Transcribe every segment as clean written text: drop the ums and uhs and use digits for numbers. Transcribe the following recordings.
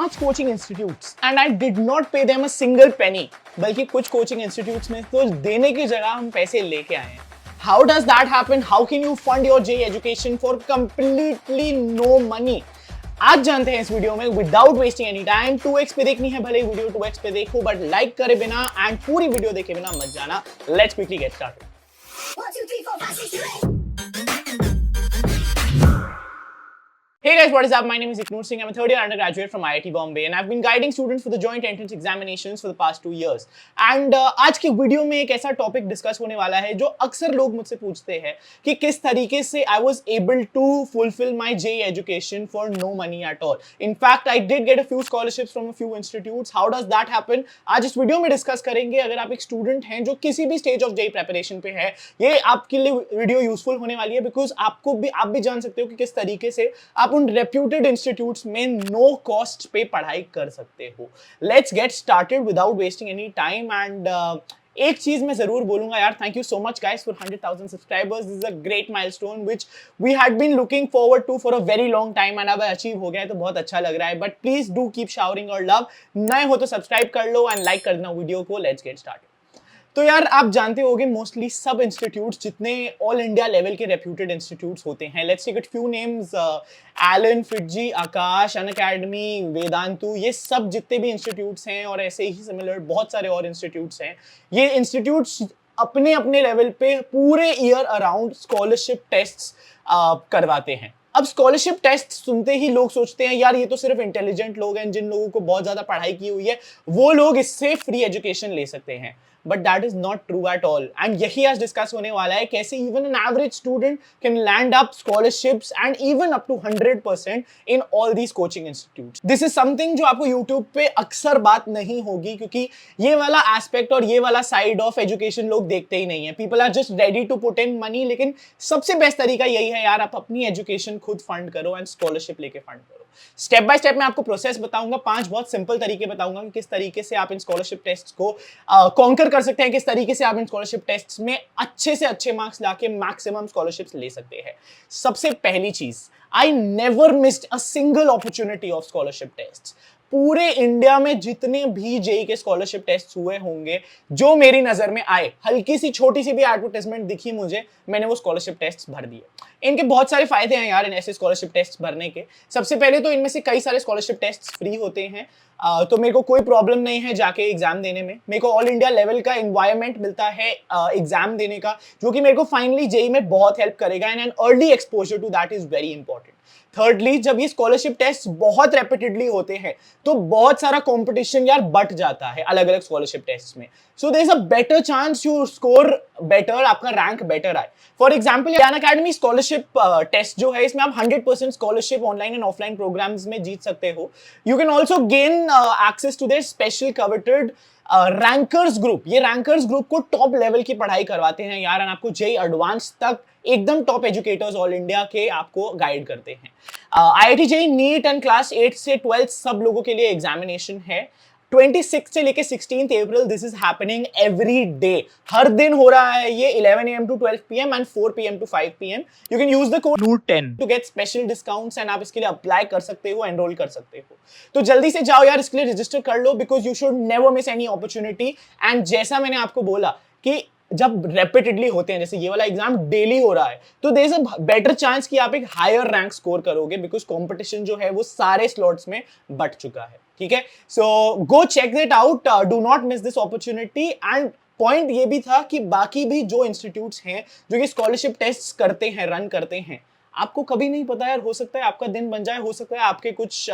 5 coaching institutes and I did not pay them a single penny, बल्कि कुछ coaching institutes में तो देने की जगह हम पैसे लेके आए हैं। How does that happen? How can you fund your JEE education for completely no money? आज जानते हैं इस वीडियो में without wasting any time. 2x पे देखनी है भले वीडियो 2x पे देखो, बट लाइक करे बिना एंड पूरी वीडियो देखे बिना मत जाना। Let's quickly get started. 1, 2, 3, 4, 5, 6, 7, 8. Hey guys, what is up? My name is Iknoor Singh. I'm a third year undergraduate from IIT Bombay and I've been guiding students for the joint entrance examinations for the past 2 years. And आज की video में एक ऐसा topic discuss होने वाला है जो अक्सर लोग मुझसे पूछते हैं कि किस तरीके से I was able to fulfill my JEE education for no money at all. In fact, I did get a few scholarships from a few institutes. How does that happen? आज इस वीडियो में डिस्कस करेंगे। अगर आप एक student हैं जो किसी भी स्टेज ऑफ JEE प्रिपरेशन पे है, ये आपके लिए वीडियो यूजफुल होने वाली है बिकॉज आप भी जान सकते हो कि किस तरीके से आप उन रेप्यूटेड इंस्टीट्यूट्स में नो कॉस्ट पे पढ़ाई कर सकते हो। Let's get started without wasting any time and एक चीज मैं जरूर बोलूंगा यार, thank you so much guys for 100,000 subscribers. This is a great milestone which we had been looking forward to for a very long time and अब achieve हो गया है तो बहुत अच्छा लग रहा है। But please do keep showering और लव। नए हो तो सब्सक्राइब कर लो एंड लाइक कर देना वीडियो को। Let's get started. तो यार आप जानते होंगे मोस्टली सब इंस्टीट्यूट्स जितने ऑल इंडिया लेवल के रेप्यूटेड इंस्टीट्यूट्स होते हैं, let's take it few names, Allen, FIITJEE, Aakash, Unacademy, Vedantu, ये सब जितने भी इंस्टीट्यूट्स हैं और ऐसे ही सिमिलर बहुत सारे और इंस्टीट्यूट्स हैं, ये इंस्टीट्यूट्स अपने अपने लेवल पे पूरे ईयर अराउंड स्कॉलरशिप टेस्ट्स करवाते हैं। अब स्कॉलरशिप टेस्ट सुनते ही लोग सोचते हैं यार ये तो सिर्फ इंटेलिजेंट लोग हैं, जिन लोगों को बहुत ज्यादा पढ़ाई की हुई है वो लोग इससे फ्री एजुकेशन ले सकते हैं। But that is not true at all and यही आज डिस्कस होने वाला है कैसे even an average student can land up scholarships and even up to 100% in all these coaching institutes. This is something जो आपको यूट्यूब पे अक्सर बात नहीं होगी क्योंकि ये वाला एस्पेक्ट और ये वाला साइड ऑफ एजुकेशन लोग देखते ही नहीं है। People are just ready to put in money, लेकिन सबसे बेस्ट तरीका यही है यार, आप अपनी एजुकेशन खुद फंड करो एंड स्कॉलरशिप लेके फंड करो। स्टेप बाय स्टेप मैं आपको प्रोसेस बताऊंगा, 5 बहुत सिंपल तरीके बताऊंगा कि किस तरीके से आप इन स्कॉलरशिप टेस्ट को कॉन्कर कर सकते हैं, किस तरीके से आप इन स्कॉलरशिप टेस्ट में अच्छे से अच्छे मार्क्स लाके मैक्सिमम स्कॉलरशिप्स ले सकते हैं। सबसे पहली चीज, I never missed a single opportunity of scholarship test. पूरे इंडिया में जितने भी जेई के स्कॉलरशिप टेस्ट हुए होंगे, जो मेरी नजर में आए, हल्की सी छोटी सी भी एडवर्टाइजमेंट दिखी मुझे, मैंने वो स्कॉलरशिप टेस्ट भर दिए। इनके बहुत सारे फायदे हैं यार इन ऐसे स्कॉलरशिप टेस्ट भरने के। सबसे पहले तो इनमें से कई सारे स्कॉलरशिप टेस्ट फ्री होते हैं, तो मेरे को कोई प्रॉब्लम नहीं है जाके एग्जाम देने में। मेरे को ऑल इंडिया लेवल का एनवायरनमेंट मिलता है एग्जाम देने का, जो कि मेरे को फाइनली जेई में बहुत हेल्प करेगा and an early exposure to that is very important. Thirdly, जब ये स्कॉलरशिप टेस्ट बहुत रेपिटेडली होते हैं तो बहुत सारा कंपटीशन यार बढ़ जाता है अलग अलग स्कॉलरशिप टेस्ट में। So there is a better chance you score better, आपका रैंक बेटर आए। For example Unacademy scholarship test जो है, इसमें आप 100% scholarship online and offline programmes में जीत सकते हो। You can also gain access to their special coveted rankers group. ये रैंकर्स ग्रुप को टॉप लेवल की पढ़ाई करवाते हैं यार, और आपको जेई एडवांस तक एकदम टॉप एजुकेटर्स ऑल इंडिया के आपको गाइड करते हैं। IIT JEE NEET and class 8 से 12 सब लोगों के लिए एग्जामिनेशन है। 26 से लेके 16 अप्रैल this is happening every day. हर दिन हो रहा है ये 11 AM to 12 PM and 4 PM to 5 PM। You can use the code NOOR10 to get special discounts and आप इसके लिए अप्लाई कर सकते हो, एनरोल कर सकते हो। तो जल्दी से जाओ यार, इसके लिए रजिस्टर कर लो because you should never miss any opportunity. And जैसा मैंने आपको बोला कि जब रेपिटेडली होते हैं, जैसे ये वाला एग्जाम डेली हो रहा है, तो there is a better chance कि आप एक हायर रैंक स्कोर करोगे बिकॉज कंपटीशन जो है वो सारे स्लॉट्स में बढ़ चुका है। ठीक है, so go check that out, do not miss this opportunity. And point ये भी था कि बाकी भी जो इंस्टीट्यूट्स हैं जो कि स्कॉलरशिप टेस्ट करते हैं, रन करते हैं, आपको कभी नहीं पता यार, हो सकता है आपका दिन बन जाए, हो सकता है आपके कुछ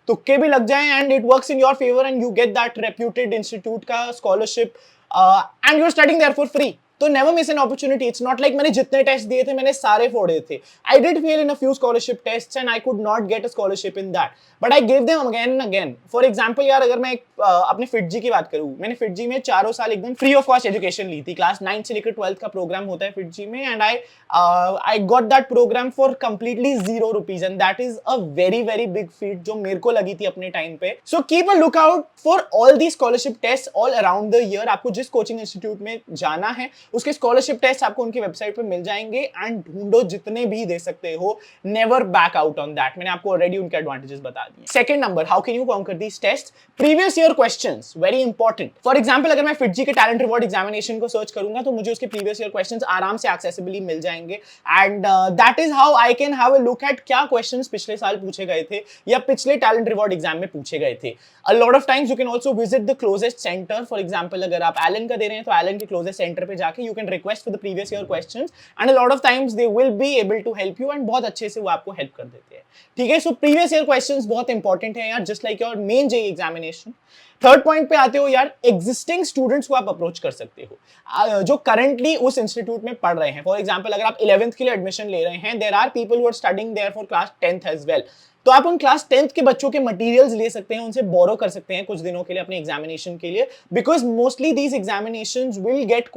तुक्के भी लग जाएं and it works in your favour and you get that reputed institute का scholarship and you are studying there for free. तो never miss an opportunity. It's not like मैंने जितने टेस्ट दिए थे मैंने सारे फोड़े थे। I did fail in a few scholarship tests and I could not get a scholarship in that, but I give them again and again. For example यार, अगर मैं अपने फिटजी की बात करूं, मैंने फिटजी में 4 साल एकदम फ्री ऑफ कॉस्ट एजुकेशन ली थी। क्लास 9 से लेकर 12th का प्रोग्राम होता है फिटजी में and I got that programme for completely 0 rupees and that is a very very big feat जो मेरे को लगी थी अपने टाइम पे। So keep a look out for all the scholarship test all around the year. आपको जिस coaching institute में जाना है उसके स्कॉलरशिप टेस्ट आपको उनकी वेबसाइट पे मिल जाएंगे एंड ढूंढो जितने भी दे सकते हो, never back out on that. मैंने आपको ऑलरेडी उनके एडवांटेजेस बता दिए। Second number, how can you conquer these test? Previous year questions, very important. For example अगर मैं फिटजी के टैलेंट रिवॉर्ड एग्जामिनेशन को सर्च करूंगा तो मुझे उसके प्रीवियस ईयर क्वेश्चंस आराम से एक्सेसिबली मिल जाएंगे and that is how I can have a look at क्या क्वेश्चंस पिछले साल पूछे गए थे या पिछले टैलेंट रिवॉर्ड एग्जाम में पूछे गए थे। अ lot of times you can also visit the closest centre. For example अगर आप एलन का दे रहे हैं तो एलन के क्लोजेस्ट सेंटर पे जाके you can request for the previous year questions and a lot of times they will be able to help you and बहुत अच्छे से वो आपको हेल्प कर देते हैं। ठीक है, सो प्रीवियस ईयर क्वेश्चंस बहुत इंपॉर्टेंट है यार, just like your main JEE examination. Third point पे आते हो यार, एग्जिस्टिंग स्टूडेंट्स को आप अप्रोच कर सकते हो जो करंटली उस इंस्टीट्यूट में पढ़ रहे हैं। फॉर एग्जांपल अगर आप 11th के लिए एडमिशन ले रहे हैं, there are people who are studying there for class 10th as well, तो आप उन क्लास 10th के बच्चों के मटेरियल्स ले सकते हैं, उनसे बोरो कर सकते हैं कुछ दिनों के लिए अपने एग्जामिनेशन के लिए, because mostly these examinations will get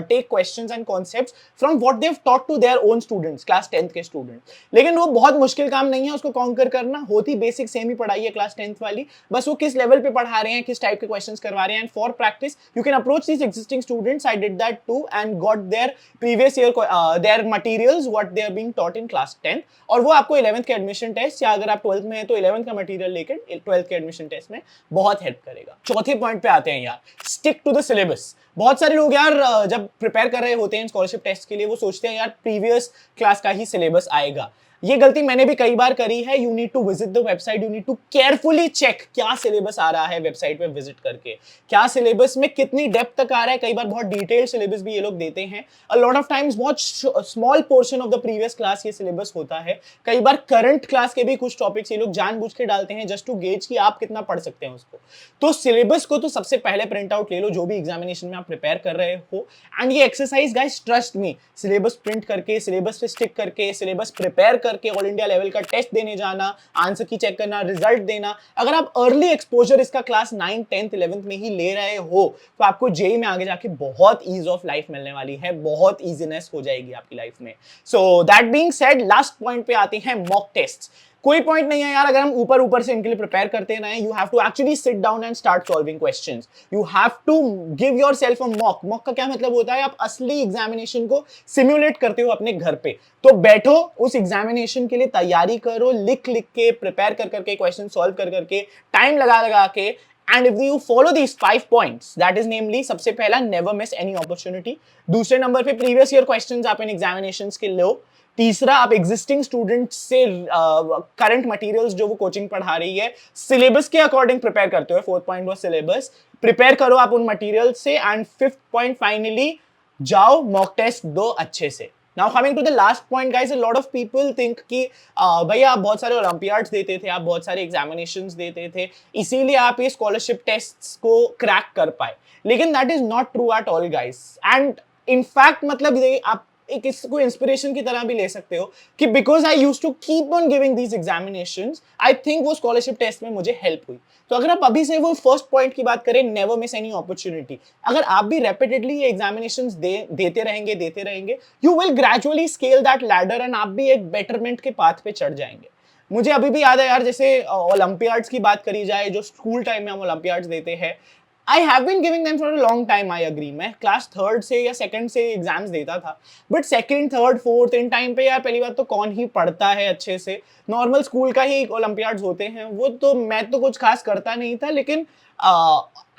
take questions and concepts from what they have taught to their own students, class 10th के स्टूडेंट। लेकिन वो बहुत मुश्किल काम नहीं है उसको कॉन्कर करना, होती बेसिक सेम ही पढ़ाई है क्लास 10th वाली, बस वो किस लेवल पे पढ़ा रहे हैं, किस टाइप के क्वेश्चंस करवा रहे हैं। And for practice you can approach these existing students, I did that too and got their previous year their materials what they are being taught in class 10th, और वो आपको 11th के admission test या अगर आप 12th में है तो 11th का मटेरियल लेकर 12th के एडमिशन टेस्ट में बहुत हेल्प करेगा। चौथे पॉइंट पे आते हैं यार, स्टिक टू द सिलेबस। बहुत सारे लोग यार जब प्रिपेयर कर रहे होते हैं स्कॉलरशिप टेस्ट के लिए वो सोचते हैं यार प्रीवियस क्लास का ही सिलेबस आएगा। ये गलती मैंने भी कई बार करी है। You need to visit the website, you need to carefully check क्या सिलेबस आ रहा है वेबसाइट पे विजिट करके, क्या सिलेबस में कितनी डेप्थ तक आ रहा है। कई बार बहुत डिटेल सिलेबस भी ये लोग देते हैं। अ लॉट ऑफ टाइम्स बहुत small portion of the previous class ये सिलेबस होता है। कई बार करंट क्लास के भी कुछ टॉपिक्स ये लोग जानबूझ के डालते हैं जस्ट टू गेज कि आप कितना पढ़ सकते हैं उसको। तो सिलेबस को तो सबसे पहले प्रिंट आउट ले लो जो भी एग्जामिनेशन में आप प्रिपेयर कर रहे हो। एंड ये exercise guys, trust me, syllabus print करके, सिलेबस पे स्टिक करके, सिलेबस प्रिपेयर करके ऑल इंडिया लेवल का टेस्ट देने जाना, आंसर की चेक करना, रिजल्ट देना, अगर आप अर्ली एक्सपोजर इसका क्लास 9, 10th, 11th में ही ले रहे हो तो आपको जेईई में आगे जाके बहुत ईज ऑफ लाइफ मिलने वाली है, बहुत इजीनेस हो जाएगी आपकी लाइफ में। So that being said, last point पे आते हैं मॉक टेस्ट। कोई पॉइंट नहीं है यार अगर हम ऊपर ऊपर से इनके लिए प्रिपेयर करते रहें। You have to actually sit down and start solving questions. You have to give yourself a mock. Mock का क्या मतलब होता है? आप असली एग्जामिनेशन को सिमुलेट करते हो अपने घर पे। तो बैठो, उस एग्जामिनेशन के लिए तैयारी करो, लिख लिख के, प्रिपेयर कर करके, क्वेश्चन सॉल्व कर करके, टाइम लगा लगा के। And if you follow these 5 points, that is namely, सबसे पहला, never miss any opportunity। दूसरे नंबर पे previous year questions आप इन examinations के लो। तीसरा, आप एग्जिस्टिंग स्टूडेंट से करंट मटेरियल्स जो वो कोचिंग पढ़ा रही है सिलेबस के अकॉर्डिंग प्रिपेयर करते हो। Fourth point was syllabus, prepare करो आप उन मटेरियल से। एंड फिफ्थ पॉइंट, फाइनली जाओ मॉक टेस्ट दो अच्छे से। Now coming to the last point guys, a lot of people think कि भैया आप बहुत सारे ओलंपियाड्स देते थे, आप बहुत सारे एग्जामिनेशंस देते थे, इसीलिए आप ये स्कॉलरशिप टेस्ट्स को क्रैक कर पाए। लेकिन that is not true at all guys. And in fact मतलब आप एक इसको इंस्पिरेशन की तरह भी ले सकते हो कि because I used to keep on giving these examinations, I think वो स्कॉलरशिप टेस्ट में मुझे हेल्प हुई। तो अगर आप अभी से वो फर्स्ट पॉइंट की बात करें, नेवर मिस एनी अपॉर्चुनिटी, अगर आप भी रेपिटेडली ये एग्जामिनेशंस देते रहेंगे, you will gradually scale that ladder and आप भी एक बेटरमेंट के पाथ पे चढ़ जाएंगे। मुझे अभी भी याद है यार, जैसे ओलंपियाड्स की बात करी जाए, जो स्कूल टाइम में हम ओलंपियाड्स देते हैं, I have been giving them for a long time, I agree। मैं क्लास 3rd से या 2nd से एग्जाम्स देता था, but 2nd, 3rd, 4th in time पे यार पहली बात तो कौन ही पढ़ता है अच्छे से। नॉर्मल स्कूल का ही ओलंपियाड्स होते हैं, वो तो मैं तो कुछ खास करता नहीं था, लेकिन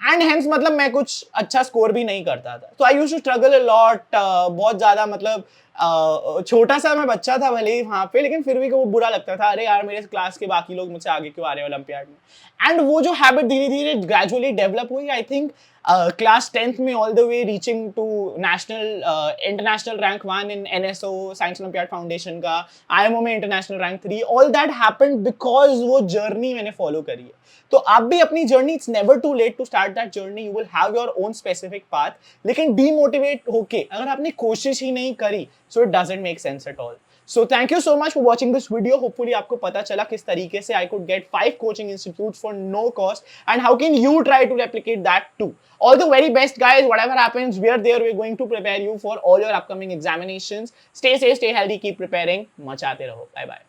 एंड हेंस मतलब मैं कुछ अच्छा स्कोर भी नहीं करता था। तो I used to struggle a lot, बहुत ज़्यादा, मतलब छोटा सा मैं बच्चा था भले ही वहाँ पे, लेकिन फिर भी वो बुरा लगता था, अरे यार मेरे क्लास के बाकी लोग मुझसे आगे क्यों आ रहे हैं ओलंपियाड में। एंड वो जो हैबिट धीरे धीरे ग्रेजुअली डेवलप हुई, आई थिंक क्लास 10th में all the way reaching to national international rank 1 in NSO science olympiad foundation का, IMO में international rank 3, all that happened because वो जर्नी मैंने फॉलो करी है। तो आप भी अपनी journey, it's never too late to start that journey, you will have your own specific path. लेकिन डीमोटिवेट होके अगर आपने कोशिश ही नहीं करी, so it doesn't make sense at all. So thank you so much for watching this video. Hopefully आपको पता चला किस तरीके से I could get 5 coaching institutes for no cost and how can you try to replicate that too. All the very best guys, whatever happens, we are there, we're going to prepare you for all your upcoming examinations. Stay safe, stay healthy, keep preparing. मचाते रहो. Bye bye.